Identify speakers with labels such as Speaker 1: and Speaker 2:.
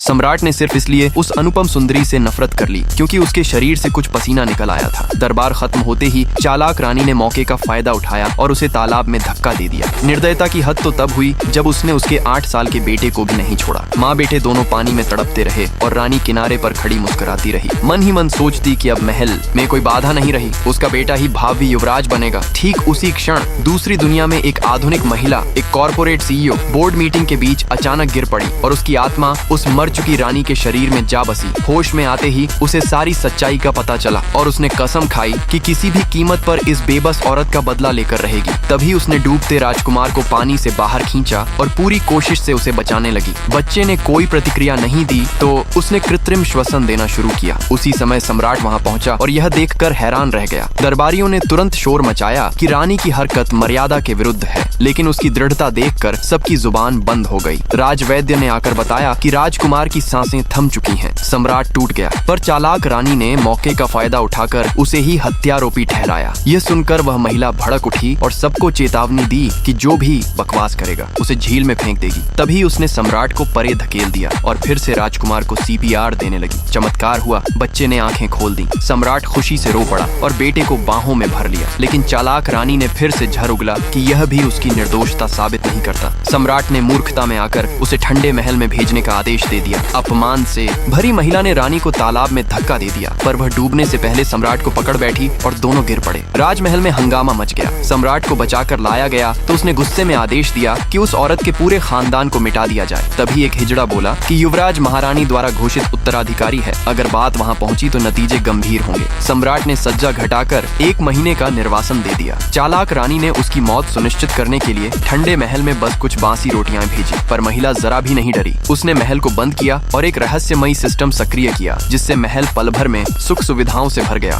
Speaker 1: सम्राट ने सिर्फ इसलिए उस अनुपम सुंदरी से नफरत कर ली क्योंकि उसके शरीर से कुछ पसीना निकल आया था। दरबार खत्म होते ही चालाक रानी ने मौके का फायदा उठाया और उसे तालाब में धक्का दे दिया। निर्दयता की हद तो तब हुई जब उसने उसके 8 साल के बेटे को भी नहीं छोड़ा। माँ बेटे दोनों पानी में तड़पते रहे और रानी किनारे पर खड़ी मुस्कुराती रही। मन ही मन सोचती कि अब महल में कोई बाधा नहीं रही, उसका बेटा ही भावी युवराज बनेगा। ठीक उसी क्षण दूसरी दुनिया में एक आधुनिक महिला, एक कॉर्पोरेट सीईओ बोर्ड मीटिंग के बीच अचानक गिर पड़ी और उसकी आत्मा उस मर चुकी रानी के शरीर में जा बसी। होश में आते ही उसे सारी सच्चाई का पता चला और उसने कसम खाई कि किसी भी कीमत पर इस बेबस औरत का बदला लेकर रहेगी। तभी उसने डूबते राजकुमार को पानी से बाहर खींचा और पूरी कोशिश से उसे बचाने लगी। बच्चे ने कोई प्रतिक्रिया नहीं दी तो उसने कृत्रिम श्वसन देना शुरू किया। उसी समय सम्राट वहां पहुंचा और यह देखकर हैरान रह गया। दरबारियों ने तुरंत शोर मचाया कि रानी की हरकत मर्यादा के विरुद्ध है, लेकिन उसकी दृढ़ता देखकर सबकी जुबान बंद हो गई। राजवैद्य ने आकर बताया कि राजकुमार की सांसें थम चुकी हैं। सम्राट टूट गया, पर चालाक रानी ने मौके का फायदा उठाकर उसे ही हत्यारोपी ठहराया। यह सुनकर वह महिला भड़क उठी और सबको चेतावनी दी कि जो भी बकवास करेगा उसे झील में फेंक देगी। तभी उसने सम्राट को परे धकेल दिया और फिर से राजकुमार को CPR देने लगी। चमत्कार हुआ, बच्चे ने आंखें खोल दी। सम्राट खुशी से रो पड़ा और बेटे को बाहों में भर लिया। लेकिन चालाक रानी ने फिर से झर उगला कि यह भी उसकी निर्दोषता साबित नहीं करता। सम्राट ने मूर्खता में आकर उसे ठंडे महल में भेजने का आदेश दे दिया। अपमान से भरी महिला ने रानी को तालाब में धक्का दे दिया, पर वह डूबने से पहले सम्राट को पकड़ बैठी और दोनों गिर पड़े। राजमहल में हंगामा मच गया। सम्राट को बचाकर लाया गया तो उसने गुस्से में आदेश दिया कि उस औरत के पूरे खानदान को मिटा दिया जाए। तभी एक हिजड़ा बोला कि युवराज महारानी द्वारा घोषित उत्तराधिकारी है, अगर बात वहां पहुंची तो नतीजे गंभीर होंगे। सम्राट ने सज्जा घटाकर 1 महीने का निर्वासन दे दिया। चालाक रानी ने उसकी मौत सुनिश्चित करने के लिए ठंडे महल में बस कुछ बासी रोटियां भेजी, पर महिला जरा भी नहीं डरी। उसने महल को बंद किया और एक रहस्यमयी सिस्टम सक्रिय किया, जिससे महल पल भर में सुख सुविधाओं से भर गया।